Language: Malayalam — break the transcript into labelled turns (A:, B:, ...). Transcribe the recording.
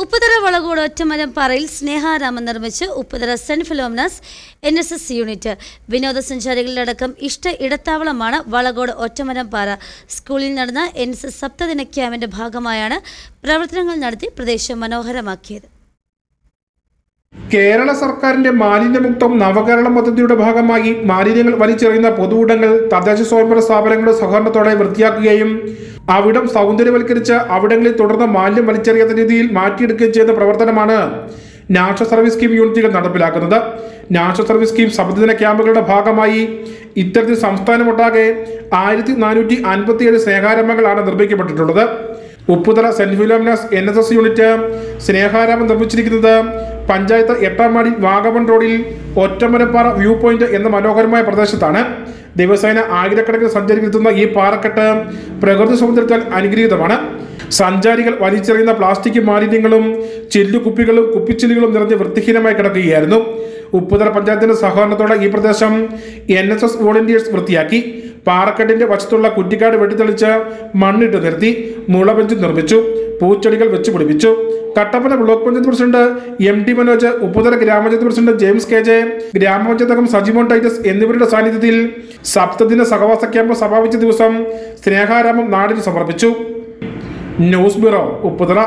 A: ഉപ്പുതറ വളകോട് ഒറ്റമരംപാറയിൽ സ്നേഹാരാമം നിർമ്മിച്ച് ഉപ്പുതറ സെന്റ് ഫിലോമിനാസ് NSS യൂണിറ്റ്. വിനോദസഞ്ചാരികളുടക്കം ഇടത്താവളമാണ് വളകോട് ഒറ്റമരംപാറ. സ്കൂളിൽ നടന്ന NSS സപ്തദിന ക്യാമ്പിന്റെ ഭാഗമായാണ് പ്രവർത്തനങ്ങൾ നടത്തി പ്രദേശം മനോഹരമാക്കിയത്.
B: കേരള സർക്കാരിന്റെ മാലിന്യമുക്തം നവകേരളം പദ്ധതിയുടെ ഭാഗമായി മാലിന്യങ്ങൾ വലിച്ചെറിയുന്ന പൊതുവിടങ്ങൾ തദ്ദേശ സ്വയംഭരണ സ്ഥാപനങ്ങളുടെ സഹകരണത്തോടെ വൃത്തിയാക്കുകയും അവിടം സൗന്ദര്യവൽക്കരിച്ച് അവിടങ്ങളിൽ തുടർന്ന് മാലിന്യം വലിച്ചെറിയാത്ത രീതിയിൽ മാറ്റിയെടുക്കുകയും ചെയ്യുന്ന പ്രവർത്തനമാണ് നാഷണൽ സർവീസ് സ്കീം യൂണിറ്റുകൾ നടപ്പിലാക്കുന്നത്. നാഷണൽ സർവീസ് സ്കീം സപ്തദിന ക്യാമ്പുകളുടെ ഭാഗമായി ഇത്തരത്തിൽ സംസ്ഥാനമൊട്ടാകെ 1457 സ്നേഹാരംഭങ്ങളാണ് നിർമ്മിക്കപ്പെട്ടിട്ടുള്ളത്. ഉപ്പുതറ സെന്റ് ഫിലോമിനാസ് NSS യൂണിറ്റ് സ്നേഹാരാമം നിർമ്മിച്ചിരിക്കുന്നത് പഞ്ചായത്ത് 8-ാം വാർഡിൽ വാഗമൺ റോഡിൽ ഒറ്റമരംപാറ വ്യൂ പോയിന്റ് എന്ന മനോഹരമായ പ്രദേശത്താണ്. ദിവസേന ആയിരക്കണക്കിന് സഞ്ചാരികളെത്തുന്ന ഈ പാറക്കെട്ട് പ്രകൃതി സൗന്ദര്യത്താൽ അനുഗ്രഹീതമാണ്. സഞ്ചാരികൾ വലിച്ചെറിയുന്ന പ്ലാസ്റ്റിക് മാലിന്യങ്ങളും ചില്ലുകുപ്പികളും കുപ്പിച്ചില്ലുകളും നിറഞ്ഞ് വൃത്തിഹീനമായി കിടക്കുകയായിരുന്നു. ഉപ്പുതറ പഞ്ചായത്തിന്റെ സഹകരണത്തോടെ ഈ പ്രദേശം NSS വോളണ്ടിയേഴ്സ് വൃത്തിയാക്കി. പാറക്കെട്ടിന്റെ വശത്തുള്ള കുറ്റിക്കാട് വെട്ടിത്തെളിച്ച് മണ്ണിട്ട് നിർത്തി. മുളബെഞ്ച് നിർമ്മിച്ചു. പൂച്ചെടികൾ വെച്ച് പിടിപ്പിച്ചു. Kattappana block panchayat president MD Manoj, Upputhara ഗ്രാമപഞ്ചായത്ത് പ്രസിഡന്റ് ജെയിംസ് KJ, ഗ്രാമപഞ്ചായത്ത് അംഗം സജിമോൻ ടൈറ്റസ് എന്നിവരുടെ സാന്നിധ്യത്തിൽ സപ്തദിന സഹവാസ ക്യാമ്പ് സമാപിച്ച ദിവസം സ്നേഹാരാമം നാടിന് സമർപ്പിച്ചു. News bureau, Upputhara.